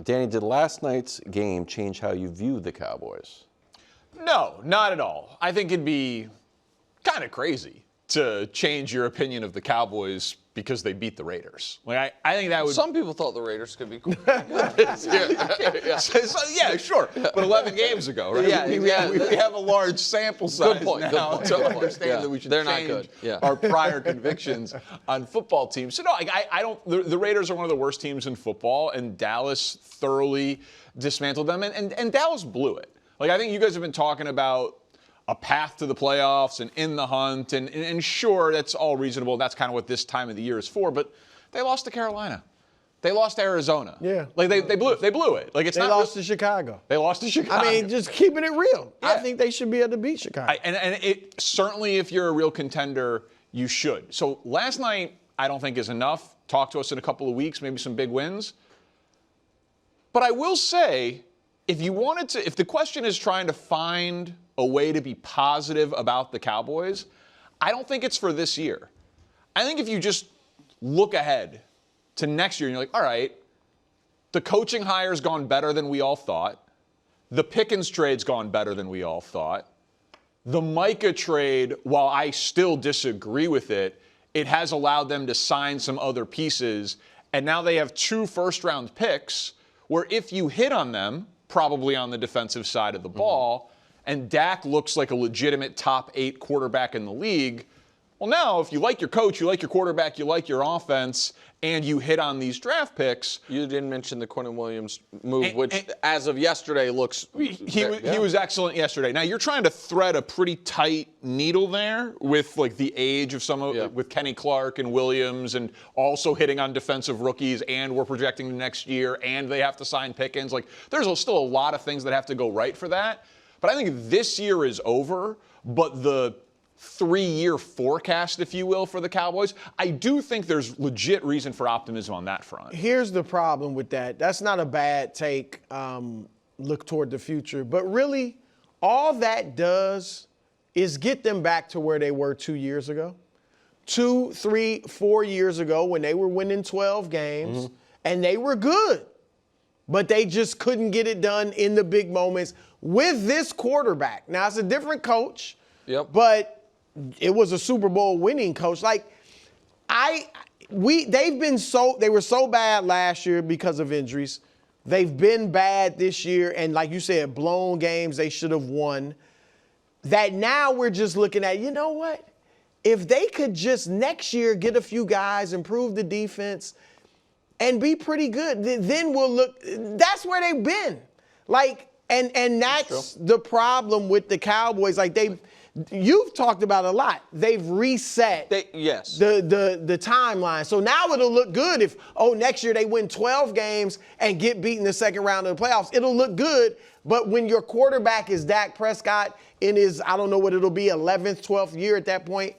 Danny, did last night's game change how you view the Cowboys? No, not at all. I think it'd be kind of crazy to change your opinion of the Cowboys because they beat the Raiders. Like I think that would. Some people thought the Raiders could be cool. Yeah, sure. But 11 games ago, right? Yeah, we have a large sample size now to understand that we should change our prior convictions on football teams. So no, I don't. The Raiders are one of the worst teams in football, and Dallas thoroughly dismantled them, and Dallas blew it. Like I think you guys have been talking about a path to the playoffs and in the hunt, and sure, that's all reasonable. That's kind of what this time of the year is for. But they lost to Carolina, they lost to Arizona. Yeah, like they blew it. Like they lost to Chicago. They lost to Chicago. I mean, just keeping it real. Yeah. I think they should be able to beat Chicago. And it certainly, if you're a real contender, you should. So last night, I don't think is enough. Talk to us in a couple of weeks, maybe some big wins. But I will say, if the question is trying to find a way to be positive about the Cowboys, I don't think it's for this year. I think if you just look ahead to next year and you're like, all right, the coaching hire's gone better than we all thought. The Pickens trade's gone better than we all thought. The Micah trade, while I still disagree with it, it has allowed them to sign some other pieces. And now they have 2 first-round picks where if you hit on them, probably on the defensive side of the ball, and Dak looks like a legitimate top 8 quarterback in the league, well, now, if you like your coach, you like your quarterback, you like your offense, and you hit on these draft picks. You didn't mention the Quinnen Williams move, which, as of yesterday, looks... He was excellent yesterday. Now, you're trying to thread a pretty tight needle there with, like, the age of with Kenny Clark and Williams, and also hitting on defensive rookies, and we're projecting the next year, and they have to sign Pickens. Like, there's still a lot of things that have to go right for that. But I think this year is over, but the 3-year forecast, if you will, for the Cowboys, I do think there's legit reason for optimism on that front. Here's the problem with that. That's not a bad take, look toward the future. But really, all that does is get them back to where they were 2 years ago. 2, 3, 4 years ago when they were winning 12 games, and they were good. But they just couldn't get it done in the big moments with this quarterback. Now, it's a different coach, but it was a Super Bowl winning coach. Like, they were so bad last year because of injuries. They've been bad this year, and like you said, blown games they should have won. That now we're just looking at, you know what? If they could just next year get a few guys, improve the defense, and be pretty good, then we'll look. That's where they've been. Like, and that's the problem with the Cowboys. Like, you've talked about a lot. They've reset the timeline. So now it'll look good if, next year they win 12 games and get beat in the second round of the playoffs. It'll look good. But when your quarterback is Dak Prescott in his, I don't know what it'll be, 11th, 12th year at that point,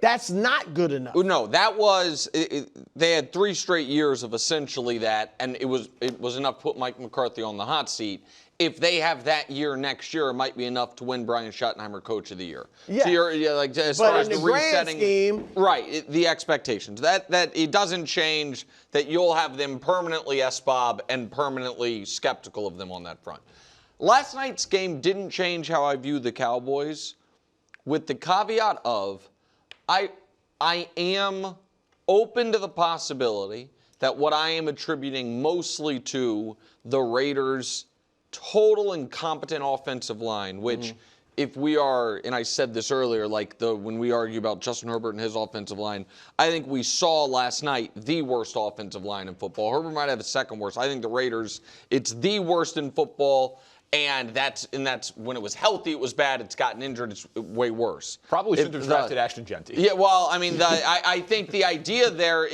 that's not good enough. No, that was they had 3 straight years of essentially that, and it was enough to put Mike McCarthy on the hot seat. If they have that year next year, it might be enough to win Brian Schottenheimer Coach of the Year. Yeah. So you're like, as but far as in the resetting, grand scheme, right? The expectations that it doesn't change that you'll have them permanently SBOB and permanently skeptical of them on that front. Last night's game didn't change how I view the Cowboys, with the caveat of I am open to the possibility that what I am attributing mostly to the Raiders' total incompetent offensive line, which if we are, and I said this earlier, like when we argue about Justin Herbert and his offensive line, I think we saw last night the worst offensive line in football. Herbert might have the second worst. I think the Raiders, it's the worst in football. And that's when it was healthy, it was bad. It's gotten injured, it's way worse. Probably should have drafted Ashton Genty. Yeah, well, I mean, I think the idea there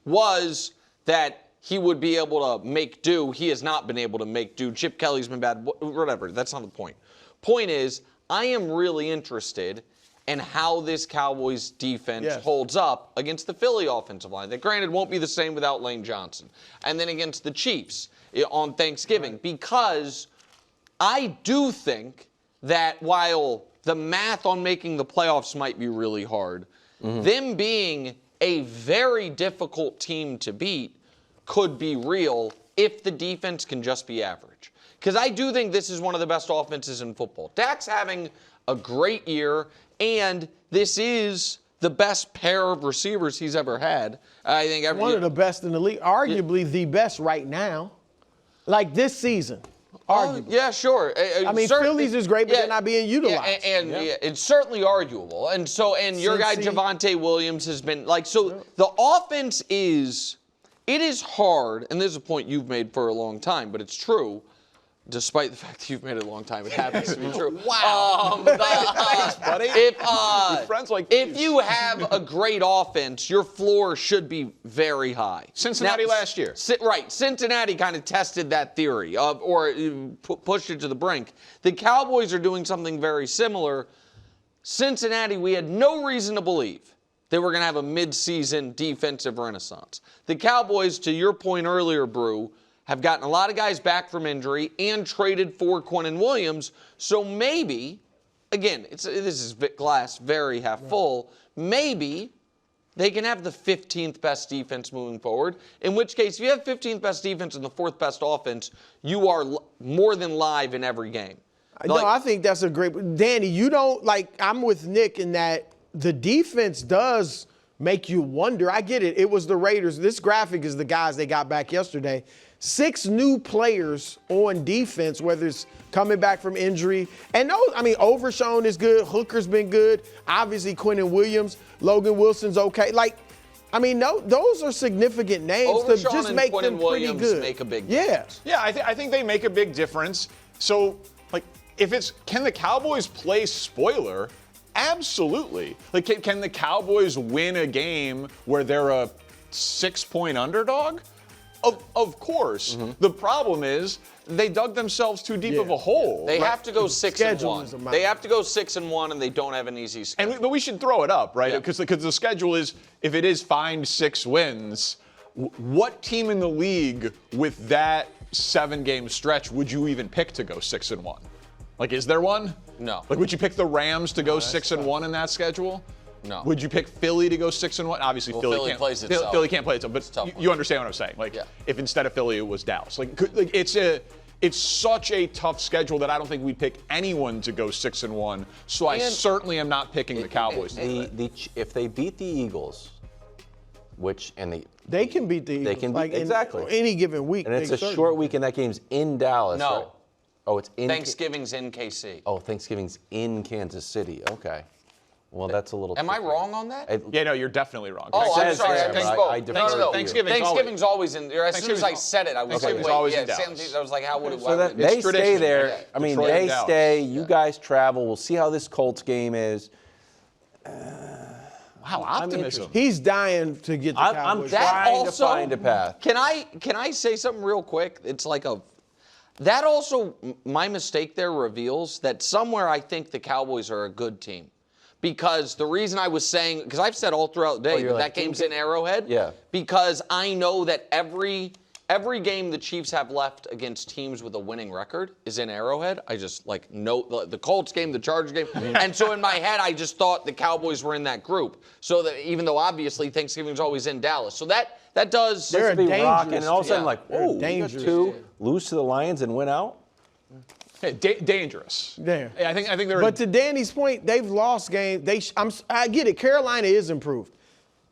was that he would be able to make do. He has not been able to make do. Chip Kelly's been bad. Whatever. That's not the point. Point is, I am really interested in how this Cowboys defense holds up against the Philly offensive line. That, granted, won't be the same without Lane Johnson. And then against the Chiefs on Thanksgiving, because I do think that while the math on making the playoffs might be really hard, them being a very difficult team to beat could be real if the defense can just be average. Because I do think this is one of the best offenses in football. Dak's having a great year, and this is the best pair of receivers he's ever had. I think one of the best in the league, arguably the best right now, like this season. Arguably. Yeah, sure. I mean, Phillies is great, but they're not being utilized. Yeah, and it's certainly arguable. And so, your guy Javonte Williams has been the offense is, it is hard, and this is a point you've made for a long time, but it's true. Despite the fact that you've made it a long time, it happens to be true. Wow. Thanks, buddy. If you have a great offense, your floor should be very high. Cincinnati last year. Right. Cincinnati kind of tested that theory or pushed it to the brink. The Cowboys are doing something very similar. Cincinnati, we had no reason to believe they were going to have a mid-season defensive renaissance. The Cowboys, to your point earlier, Brew, have gotten a lot of guys back from injury and traded for Quinnen Williams. So maybe, again, this is glass very half full, maybe they can have the 15th best defense moving forward, in which case, if you have 15th best defense and the 4th best offense, you are more than live in every game. No, I think that's a great – Danny, you don't – I'm with Nick in that the defense does make you wonder. I get it. It was the Raiders. This graphic is the guys they got back yesterday. 6 new players on defense, whether it's coming back from injury. And Overshown is good. Hooker's been good. Obviously, Quinnen Williams. Logan Wilson's okay. Those are significant names to just make them pretty good. Make a big difference. Yeah, I think they make a big difference. So, can the Cowboys play spoiler? Absolutely. Can the Cowboys win a game where they're a 6-point underdog? Of course. Mm-hmm. The problem is they dug themselves too deep of a hole. They have to go 6-1. They have to go 6-1, and they don't have an easy schedule. But we should throw it up, right? Because the schedule is, if it is find 6 wins, what team in the league with that 7-game stretch would you even pick to go 6-1? Is there one? No. Would you pick the Rams to go 6-1 in that schedule? No. Would you pick Philly to go 6-1? Obviously, Philly can't. Plays itself. Philly can't play itself, but you understand what I'm saying. If instead of Philly it was Dallas, it's such a tough schedule that I don't think we'd pick anyone to go 6-1. So I certainly am not picking the Cowboys. If they beat the Eagles, they can beat the Eagles. They can beat exactly any given week. And it's a short week, and that game's in Dallas. No. Right? Oh, it's in. Thanksgiving's in KC. Oh, Thanksgiving's in Kansas City. Okay. Well, that's a little. Am I wrong on that? No, you're definitely wrong. Oh, I'm sorry. I misspoke. No. Thanksgiving's always in. As soon as I said it, I was like, always in Dallas. I was like, how would it? So they stay there. Yeah. I mean, Detroit they and stay. You guys travel. We'll see how this Colts game is. Wow, optimism. He's dying to get the Cowboys. I'm trying to find a path. Can I say something real quick? It's that also, my mistake there reveals that somewhere I think the Cowboys are a good team. Because the reason I was saying, because I've said all throughout the day that game's in Arrowhead. Yeah. Because I know that every game the Chiefs have left against teams with a winning record is in Arrowhead. I just know the Colts game, the Chargers game. And so in my head, I just thought the Cowboys were in that group. So that even though obviously Thanksgiving's always in Dallas. So that does. They're be dangerous. rocking, and all of a sudden, They're dangerous. dangerous. Lose to the Lions and win out. Dangerous. Yeah. I think they're. But to Danny's point, they've lost games. I get it. Carolina is improved.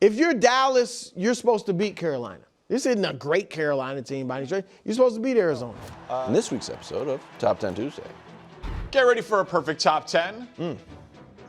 If you're Dallas, you're supposed to beat Carolina. This isn't a great Carolina team by any stretch. You're supposed to beat Arizona. In this week's episode of Top 10 Tuesday. Get ready for a perfect top 10.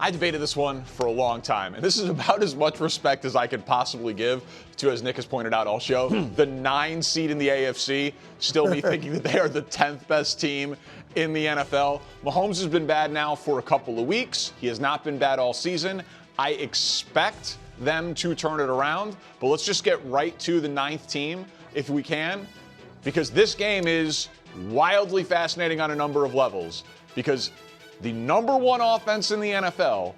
I debated this one for a long time, and this is about as much respect as I could possibly give to, as Nick has pointed out all show, the 9 seed in the AFC. Still me thinking that they are the 10th best team in the NFL. Mahomes has been bad now for a couple of weeks. He has not been bad all season. I expect them to turn it around, but let's just get right to the 9th team if we can, because this game is wildly fascinating on a number of levels, because the number 1 offense in the NFL,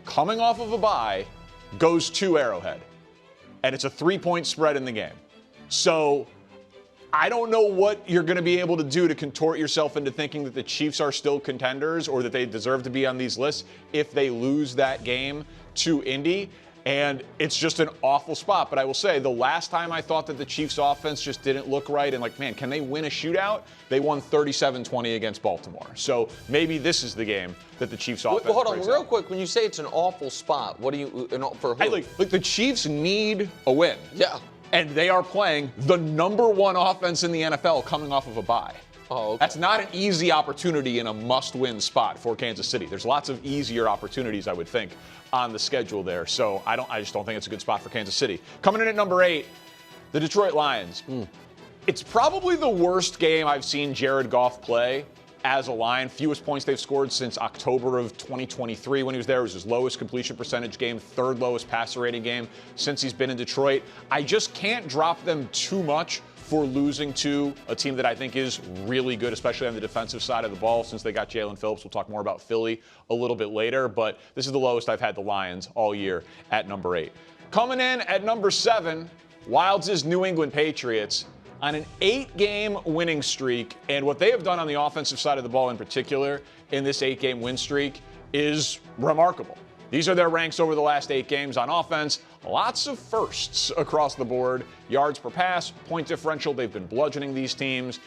coming off of a bye, goes to Arrowhead. And it's a 3-point spread in the game. So I don't know what you're going to be able to do to contort yourself into thinking that the Chiefs are still contenders or that they deserve to be on these lists if they lose that game to Indy. And it's just an awful spot. But I will say, the last time I thought that the Chiefs offense just didn't look right and like, man, can they win a shootout? They won 37-20 against Baltimore. So maybe this is the game that the Chiefs offense Hold on, breaks real out. quick. When you say it's an awful spot, what do you, for who? Hey, like the Chiefs need a win. Yeah. And they are playing the #1 offense in the NFL coming off of a bye. Oh, okay. That's not an easy opportunity in a must-win spot for Kansas City. There's lots of easier opportunities, I would think, on the schedule there. So I just don't think it's a good spot for Kansas City. Coming in at number 8, the Detroit Lions. It's probably the worst game I've seen Jared Goff play as a Lion. Fewest points they've scored since October of 2023 when he was there. It was his lowest completion percentage game, 3rd lowest passer rating game since he's been in Detroit. I just can't drop them too much for losing to a team that I think is really good, especially on the defensive side of the ball since they got Jalen Phillips. We'll talk more about Philly a little bit later, but this is the lowest I've had the Lions all year at number 8. Coming in at number 7, Wildes' New England Patriots on an 8-game winning streak, and what they have done on the offensive side of the ball in particular in this 8-game win streak is remarkable. These are their ranks over the last 8 games on offense. Lots of firsts across the board. Yards per pass, point differential. They've been bludgeoning these teams.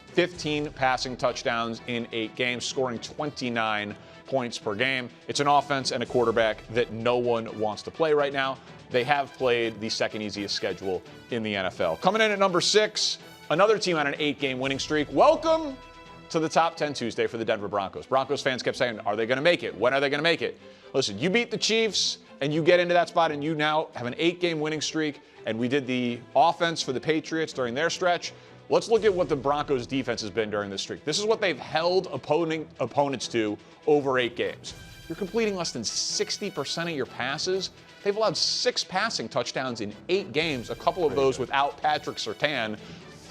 15 passing touchdowns in 8 games, scoring 29 points per game. It's an offense and a quarterback that no one wants to play right now. They have played the second easiest schedule in the NFL. Coming in at number 6, another team on an 8-game winning streak. Welcome to the Top 10 Tuesday for the Denver Broncos. Broncos fans kept saying, are they going to make it? When are they going to make it? Listen, you beat the Chiefs and you get into that spot and you now have an 8-game winning streak, and we did the offense for the Patriots during their stretch. Let's look at what the Broncos defense has been during this streak. This is what they've held opponents to over 8 games. You're completing less than 60% of your passes. They've allowed 6 passing touchdowns in 8 games, a couple of those without Patrick Surtain.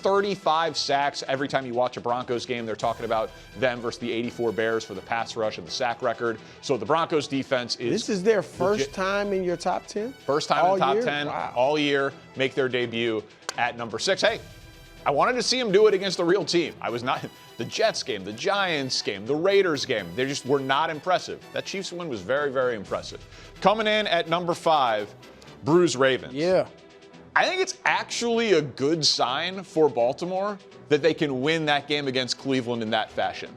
35 sacks every time you watch a Broncos game. They're talking about them versus the 84 Bears for the pass rush and the sack record. So the Broncos defense is... This is their first time in your top 10? First time in the top 10 Wow. all year. Make their debut at number 6. Hey, I wanted to see them do it against a real team. I was not... The Jets game, the Giants game, the Raiders game, they just were not impressive. That Chiefs win was very, very impressive. Coming in at number 5, Bruce Ravens. Yeah. I think it's actually a good sign for Baltimore that they can win that game against Cleveland in that fashion.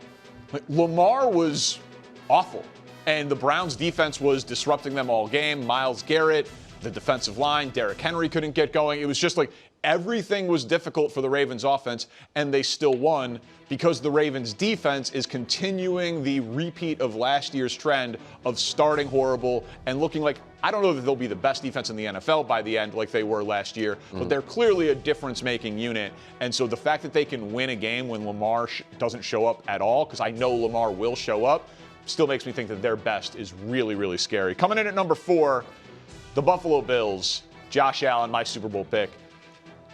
Like, Lamar was awful, and the Browns' defense was disrupting them all game. Myles Garrett, the defensive line, Derrick Henry couldn't get going. It was just like everything was difficult for the Ravens' offense, and they still won because the Ravens' defense is continuing the repeat of last year's trend of starting horrible and looking like, I don't know that they'll be the best defense in the NFL by the end like they were last year, but they're clearly a difference-making unit. And so the fact that they can win a game when Lamar doesn't show up at all, because I know Lamar will show up, still makes me think that their best is really, really scary. Coming in at number 4, the Buffalo Bills. Josh Allen, my Super Bowl pick.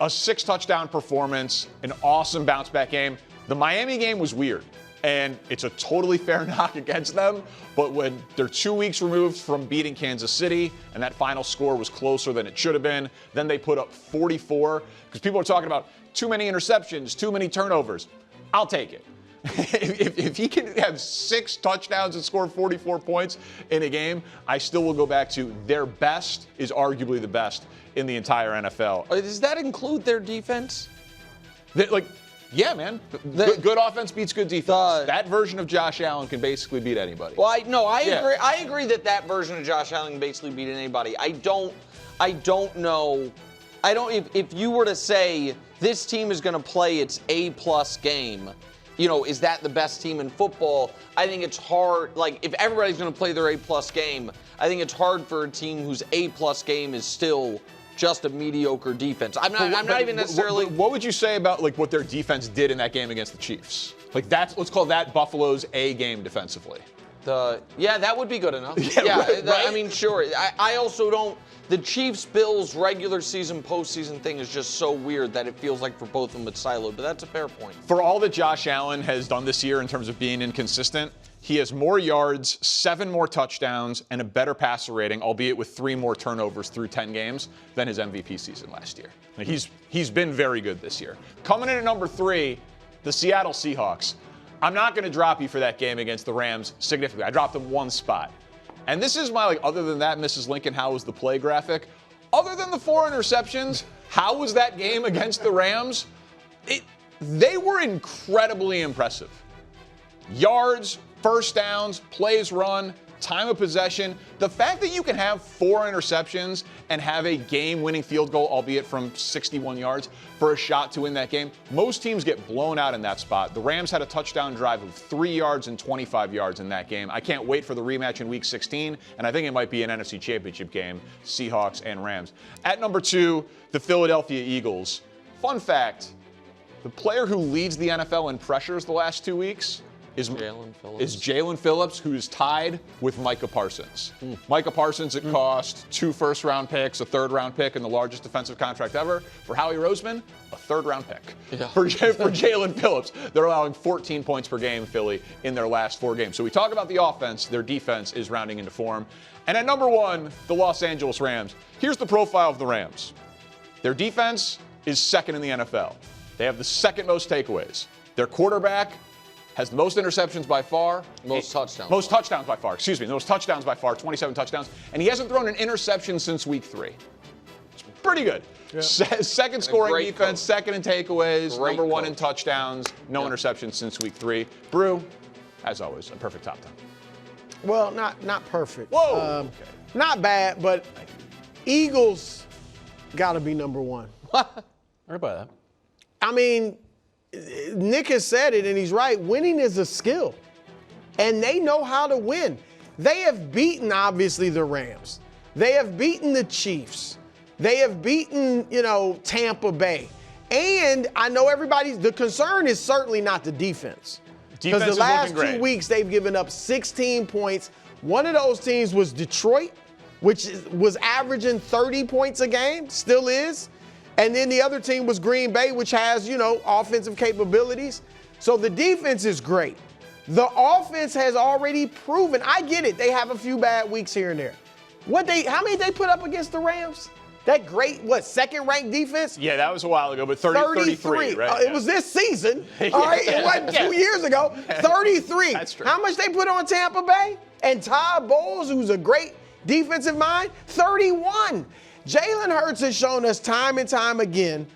A 6-touchdown performance, an awesome bounce-back game. The Miami game was weird, and it's a totally fair knock against them, but when they're 2 weeks removed from beating Kansas City, and that final score was closer than it should have been, then they put up 44, because people are talking about too many interceptions, too many turnovers. I'll take it. If he can have 6 touchdowns and score 44 points in a game, I still will go back to their best is arguably the best in the entire NFL. Does that include their defense? Yeah, man. Good offense beats good defense. That version of Josh Allen can basically beat anybody. Well, I agree. I agree that version of Josh Allen can basically beat anybody. I don't know. If you were to say this team is going to play its A+ game, is that the best team in football? I think it's hard. Like, if everybody's going to play their A+ game, I think it's hard for a team whose A+ game is still just a mediocre defense. I'm not even necessarily. What would you say about what their defense did in that game against the Chiefs? Let's call that Buffalo's A game defensively. That would be good enough. Right? I mean, sure. I also don't. The Chiefs-Bills regular season, postseason thing is just so weird that it feels like for both of them it's siloed, but that's a fair point. For all that Josh Allen has done this year in terms of being inconsistent, he has more yards, 7 more touchdowns, and a better passer rating, albeit with 3 more turnovers through 10 games than his MVP season last year. He's been very good this year. Coming in at number 3, the Seattle Seahawks. I'm not going to drop you for that game against the Rams significantly. I dropped them 1 spot. And this is my, other than that, Mrs. Lincoln, how was the play graphic? Other than the 4 interceptions, how was that game against the Rams? They were incredibly impressive. Yards, first downs, plays run, time of possession. The fact that you can have 4 interceptions and have a game-winning field goal, albeit from 61 yards, for a shot to win that game, most teams get blown out in that spot. The Rams had a touchdown drive of 3 yards and 25 yards in that game. I can't wait for the rematch in Week 16, and I think it might be an NFC Championship game, Seahawks and Rams. At number 2, the Philadelphia Eagles. Fun fact, the player who leads the NFL in pressures the last 2 weeks is Jalen Phillips, who's tied with Micah Parsons. Micah Parsons, it cost 2 first-round picks, a third-round pick, and the largest defensive contract ever. For Howie Roseman, a third-round pick. Yeah. For Jalen Phillips, they're allowing 14 points per game, Philly, in their last 4 games. So we talk about the offense. Their defense is rounding into form. And at number 1, the Los Angeles Rams. Here's the profile of the Rams. Their defense is second in the NFL. They have the second most takeaways. Their quarterback has the most interceptions by far. Most touchdowns. Most touchdowns by far, the most touchdowns by far, 27 touchdowns. And he hasn't thrown an interception since week 3. It's pretty good. Yeah. Second scoring defense, second in takeaways, number 1 in touchdowns, no interceptions since week 3. Brew, as always, a perfect top 10. Well, not perfect. Whoa. Okay. Not bad, but Eagles got to be number 1. Right by that. I mean, Nick has said it, and he's right. Winning is a skill, and they know how to win. They have beaten, obviously, the Rams. They have beaten the Chiefs. They have beaten, Tampa Bay. And I know the concern is certainly not the defense. Because the last 2 weeks, they've given up 16 points. One of those teams was Detroit, which was averaging 30 points a game, still is. And then the other team was Green Bay, which has, offensive capabilities. So the defense is great. The offense has already proven. I get it. They have a few bad weeks here and there. How many they put up against the Rams? That great, second-ranked defense? Yeah, that was a while ago, but 33, right? It was this season. All right, it wasn't 2 years ago. 33. That's true. How much they put on Tampa Bay? And Todd Bowles, who's a great defensive mind, 31. Jalen Hurts has shown us time and time again,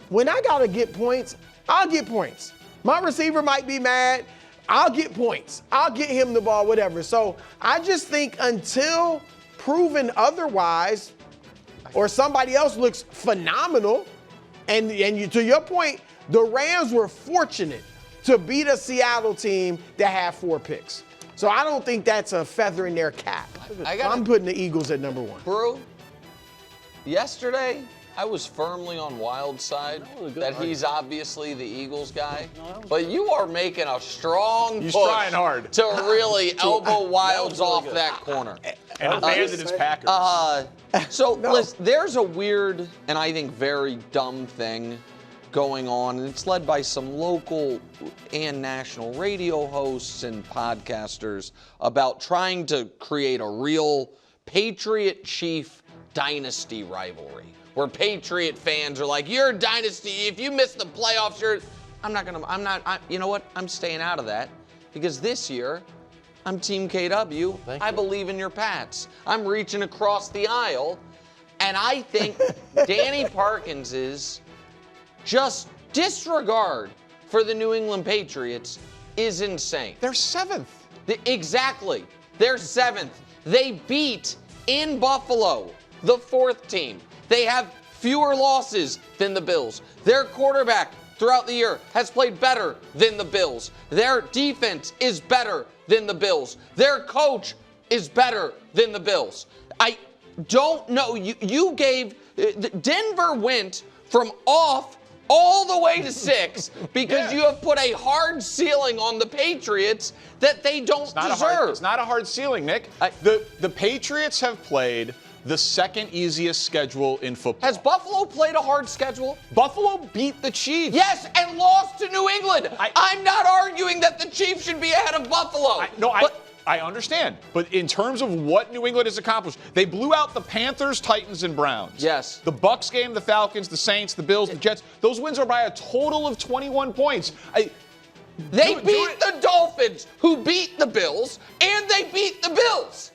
when I got to get points, I'll get points. My receiver might be mad. I'll get points. I'll get him the ball, whatever. So I just think until proven otherwise or somebody else looks phenomenal, and to your point, the Rams were fortunate to beat a Seattle team that had 4 picks. So I don't think that's a feather in their cap. I'm putting the Eagles at number 1. Brew, yesterday, I was firmly on Wild's side that he's obviously the Eagles guy. But you are making a strong push trying hard to really elbow Wilds off that corner. And abandon his Packers. Listen, there's a weird and I think very dumb thing going on, and it's led by some local and national radio hosts and podcasters about trying to create a real Patriot-Chief dynasty rivalry, where Patriot fans are like, you're a dynasty. If you miss the playoffs, you know what? I'm staying out of that because this year, I'm Team KW. I believe in your Pats. I'm reaching across the aisle, and I think Danny Parkins is just disregard for the New England Patriots is insane. They're 7th. Exactly. They're 7th. They beat in Buffalo the 4th team. They have fewer losses than the Bills. Their quarterback throughout the year has played better than the Bills. Their defense is better than the Bills. Their coach is better than the Bills. I don't know. You gave Denver went from off all the way to 6 because you have put a hard ceiling on the Patriots that they don't deserve. It's not a hard ceiling, Nick. The Patriots have played the second easiest schedule in football. Has Buffalo played a hard schedule? Buffalo beat the Chiefs. Yes, and lost to New England. I'm not arguing that the Chiefs should be ahead of Buffalo. I understand. But in terms of what New England has accomplished, they blew out the Panthers, Titans, and Browns. Yes. The Bucs game, the Falcons, the Saints, the Bills, the Jets. Those wins are by a total of 21 points. They beat the Dolphins, who beat the Bills, and they beat the Bills.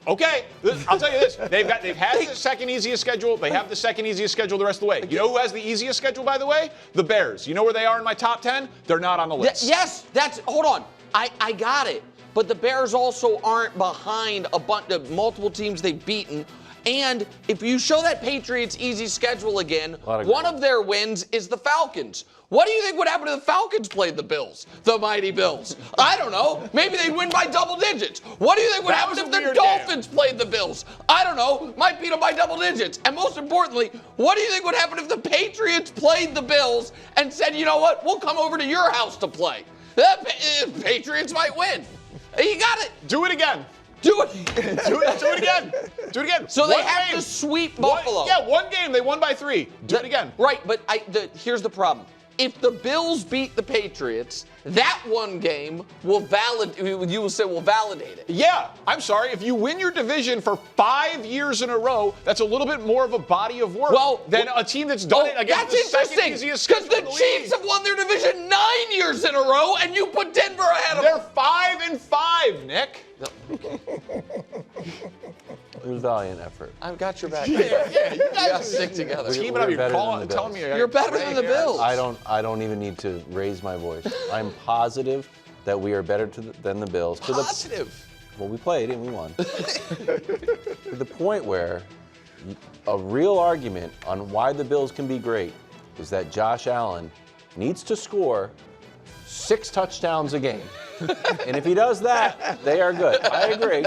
Okay, I'll tell you this. They've had the second easiest schedule. They have the second easiest schedule the rest of the way. You know who has the easiest schedule, by the way? The Bears. You know where they are in my top 10? They're not on the list. Yes, hold on. I got it. But the Bears also aren't behind a bunch of multiple teams they've beaten. And if you show that Patriots easy schedule again, one of their wins is the Falcons. What do you think would happen if the Falcons played the Bills, the mighty Bills? I don't know. Maybe they'd win by double digits. What do you think would happen if the Dolphins played the Bills? I don't know. Might beat them by double digits. And most importantly, what do you think would happen if the Patriots played the Bills and said, you know what, we'll come over to your house to play? The Patriots might win. You got it. Do it again. Do it. Do it again. Do it again. So they have to sweep Buffalo. One game. They won by 3. Do it again. Right, but here's the problem. If the Bills beat the Patriots, that one game will validate it. Yeah, I'm sorry. If you win your division for 5 years in a row, that's a little bit more of a body of work than a team that's done it against the second easiest schedule in the league. Because the Chiefs have won their division 9 years in a row, and you put Denver ahead of them. They're 5-5, Nick. It was a valiant effort. I've got your back. You guys stick together. Team it up. You're telling me you're better than the Bills. I don't even need to raise my voice. I'm positive that we are better than the Bills. Positive. Well, we played and we won. To the point where a real argument on why the Bills can be great is that Josh Allen needs to score 6 touchdowns a game. And if he does that, they are good. I agree.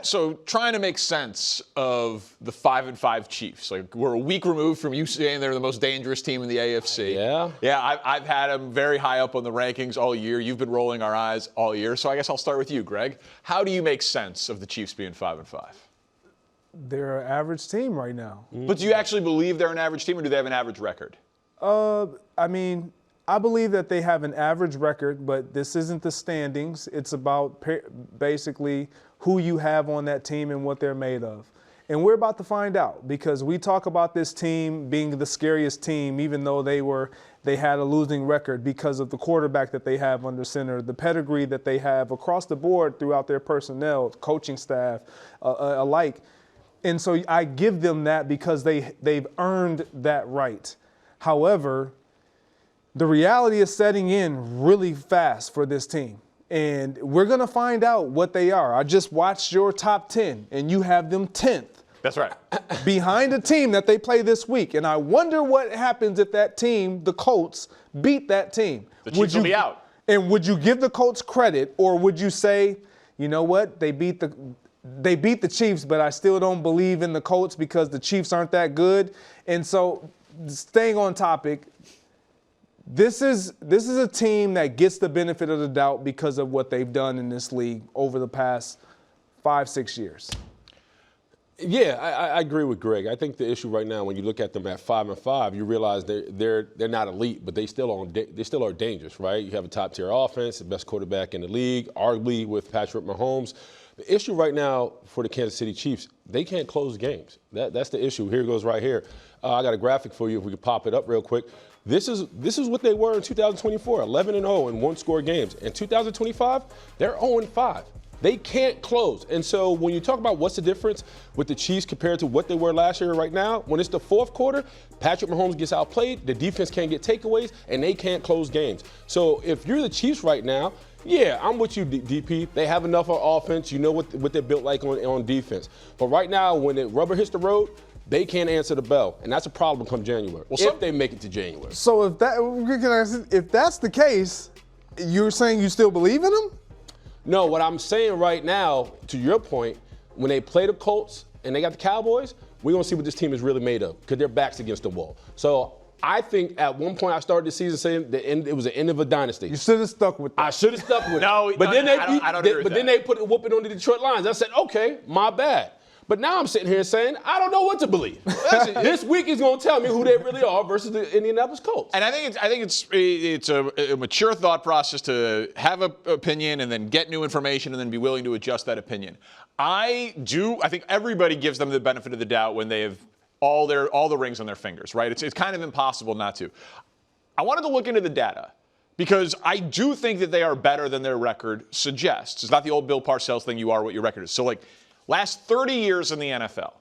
So trying to make sense of the 5-5 Chiefs. Like, we're a week removed from you saying they're the most dangerous team in the AFC. Yeah. Yeah, I've had them very high up on the rankings all year. You've been rolling our eyes all year. So I guess I'll start with you, Greg. How do you make sense of the Chiefs being 5-5? They're an average team right now. But do you actually believe they're an average team, or do they have an average record? I mean, I believe that they have an average record, but this isn't the standings. It's about basically who you have on that team and what they're made of. And we're about to find out, because we talk about this team being the scariest team, even though they had a losing record because of the quarterback that they have under center, the pedigree that they have across the board throughout their personnel, coaching staff alike. And so I give them that because they've earned that right. However, the reality is setting in really fast for this team. And we're going to find out what they are. I just watched your top 10, and you have them 10th. That's right. Behind a team that they play this week. And I wonder what happens if that team, the Colts, beat that team. The Chiefs will be out. And would you give the Colts credit, or would you say, you know what, they beat the Chiefs, but I still don't believe in the Colts because the Chiefs aren't that good? And so, staying on topic, this is a team that gets the benefit of the doubt because of what they've done in this league over the past 5-6 years. Yeah, I agree with Greg. I think the issue right now, when you look at them at 5-5, you realize they're not elite, but they still are dangerous, right? You have a top tier offense, the best quarterback in the league, arguably with Patrick Mahomes. The issue right now for the Kansas City Chiefs, they can't close games. That's the issue. Here it goes right here. I got a graphic for you if we could pop it up real quick. This is what they were in 2024, 11-0 in one-score games. In 2025, they're 0-5. They can't close. And so when you talk about what's the difference with the Chiefs compared to what they were last year right now, when it's the fourth quarter, Patrick Mahomes gets outplayed, the defense can't get takeaways, and they can't close games. So if you're the Chiefs right now, yeah, I'm with you, DP. They have enough on offense. You know what they're built like on defense. But right now, when the rubber hits the road, they can't answer the bell, and that's a problem come January, if they make it to January. So if that's the case, you're saying you still believe in them? No, what I'm saying right now, to your point, when they play the Colts and they got the Cowboys, we're going to see what this team is really made of because their back's against the wall. So I think at one point I started the season saying it was the end of a dynasty. You should have stuck with that. I should have stuck with it. No, but then they put a whooping on the Detroit Lions. I said, okay, my bad. But now I'm sitting here saying, I don't know what to believe. This week is going to tell me who they really are versus the Indianapolis Colts. And I think it's a mature thought process to have an opinion and then get new information and then be willing to adjust that opinion. I think everybody gives them the benefit of the doubt when they have all the rings on their fingers, right? It's kind of impossible not to. I wanted to look into the data because I do think that they are better than their record suggests. It's not the old Bill Parcells thing, you are what your record is. So, like, Last 30 years in the NFL,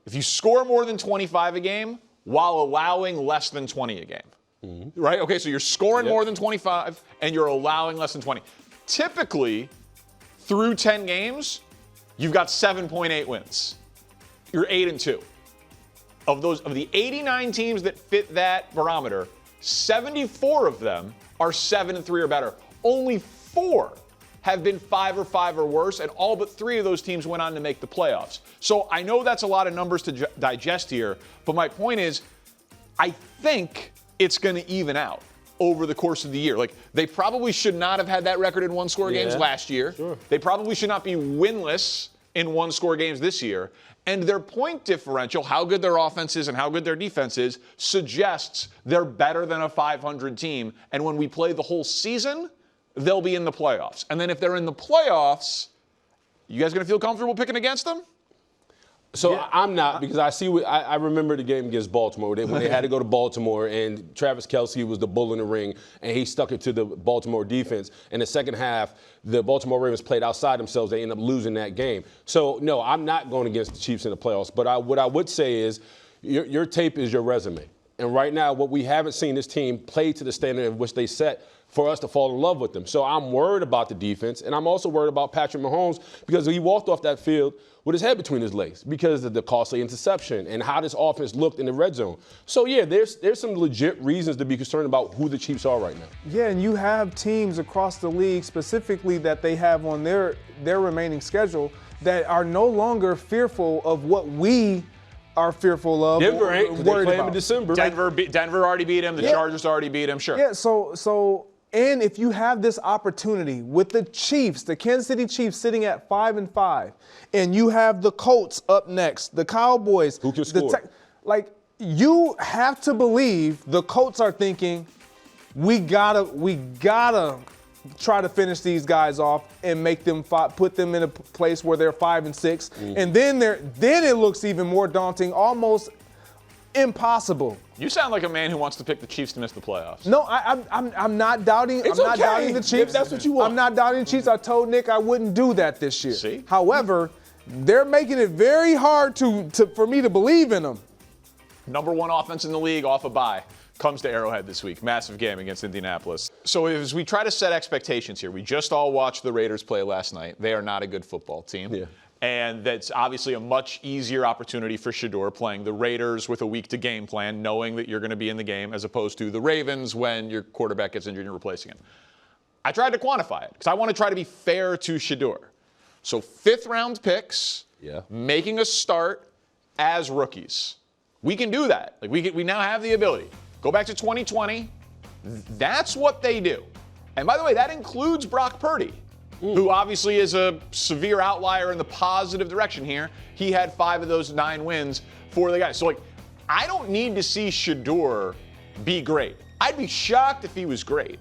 if you score more than 25 a game while allowing less than 20 a game, right? Okay, so you're scoring more than 25 and you're allowing less than 20. Typically, through 10 games, you've got 7.8 wins. You're 8-2. Of the 89 teams that fit that barometer, 74 of them are 7-3 or better. Only 4 have been 5 or worse, and all but 3 of those teams went on to make the playoffs. So I know that's a lot of numbers to digest here, but my point is, I think it's going to even out over the course of the year. Like, they probably should not have had that record in one-score games last year. Sure. They probably should not be winless in one-score games this year. And their point differential, how good their offense is and how good their defense is, suggests they're better than a 500 team. And when we play the whole season, they'll be in the playoffs. And then if they're in the playoffs, you guys going to feel comfortable picking against them? So I'm not, because I remember the game against Baltimore when they had to go to Baltimore, and Travis Kelce was the bull in the ring, and he stuck it to the Baltimore defense. In the second half, the Baltimore Ravens played outside themselves. They ended up losing that game. So, no, I'm not going against the Chiefs in the playoffs. But what I would say is your tape is your resume. And right now, what we haven't seen this team play to the standard of which they set for us to fall in love with them. So I'm worried about the defense, and I'm also worried about Patrick Mahomes because he walked off that field with his head between his legs because of the costly interception and how this offense looked in the red zone. So, yeah, there's some legit reasons to be concerned about who the Chiefs are right now. Yeah, and you have teams across the league specifically that they have on their remaining schedule that are no longer fearful of what we are fearful of. Denver ain't, because they play him in December. Denver already beat him. The Chargers already beat him. Sure. Yeah, so and if you have this opportunity with the Chiefs, the Kansas City Chiefs sitting at 5-5, and you have the Colts up next, the Cowboys. Who can score? You have to believe the Colts are thinking, we gotta try to finish these guys off and make them put them in a place where they're 5-6, and then it looks even more daunting, almost impossible. You sound like a man who wants to pick the Chiefs to miss the playoffs. No, I'm not doubting. It's I'm not doubting the if Chiefs. that's what you want. I'm not doubting the Chiefs. I told Nick I wouldn't do that this year. See? However, they're making it very hard for me to believe in them. Number 1 offense in the league off a bye. Comes to Arrowhead this week. Massive game against Indianapolis. So as we try to set expectations here, we just all watched the Raiders play last night. They are not a good football team. Yeah. And that's obviously a much easier opportunity for Shedeur playing the Raiders with a week to game plan, knowing that you're going to be in the game, as opposed to the Ravens when your quarterback gets injured and you're replacing him. I tried to quantify it because I want to try to be fair to Shedeur. So 5th-round picks, making a start as rookies. We can do that. Like we now have the ability. Go back to 2020. That's what they do. And by the way, that includes Brock Purdy, who obviously is a severe outlier in the positive direction here. He had 5 of those 9 wins for the guys. So, I don't need to see Shedeur be great. I'd be shocked if he was great.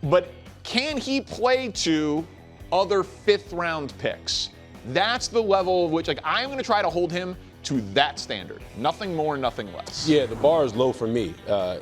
But can he play to other 5th-round picks? That's the level of which, I'm going to try to hold him to that standard. Nothing more, nothing less. Yeah, the bar is low for me.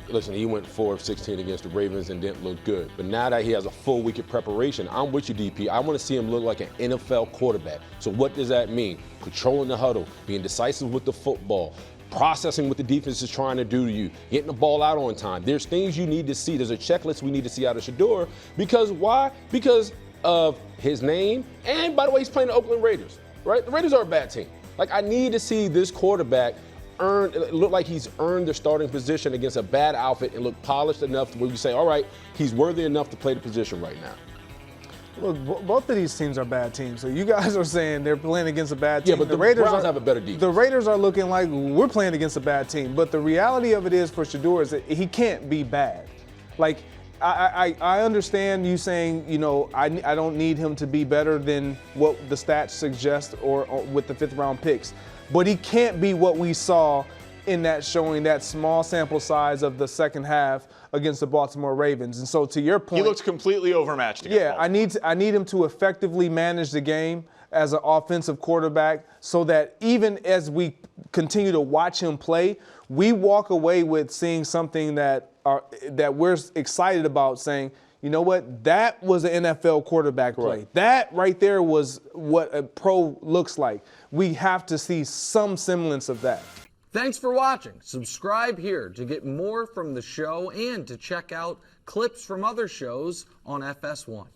Listen, he went 4 of 16 against the Ravens and didn't look good. But now that he has a full week of preparation, I'm with you, DP. I want to see him look like an NFL quarterback. So what does that mean? Controlling the huddle, being decisive with the football, processing what the defense is trying to do to you, getting the ball out on time. There's things you need to see. There's a checklist we need to see out of Shedeur. Because why? Because of his name. And, by the way, he's playing the Oakland Raiders, right? The Raiders are a bad team. I need to see this quarterback look like he's earned the starting position against a bad outfit and look polished enough to where you say, all right, he's worthy enough to play the position right now. Look, both of these teams are bad teams. So you guys are saying they're playing against a bad team. Yeah, but the Browns have a better defense. The Raiders are looking like we're playing against a bad team. But the reality of it is for Shedeur is that he can't be bad. I understand you saying, I don't need him to be better than what the stats suggest or with the 5th-round picks. But he can't be what we saw in that showing, that small sample size of the second half against the Baltimore Ravens. And so to your point, he looks completely overmatched against Baltimore. I need him to effectively manage the game as an offensive quarterback so that even as we continue to watch him play, we walk away with seeing something that we're excited about, saying, you know what? That was an NFL quarterback play. Right. That right there was what a pro looks like. We have to see some semblance of that. Thanks for watching. Subscribe here to get more from the show and to check out clips from other shows on FS1.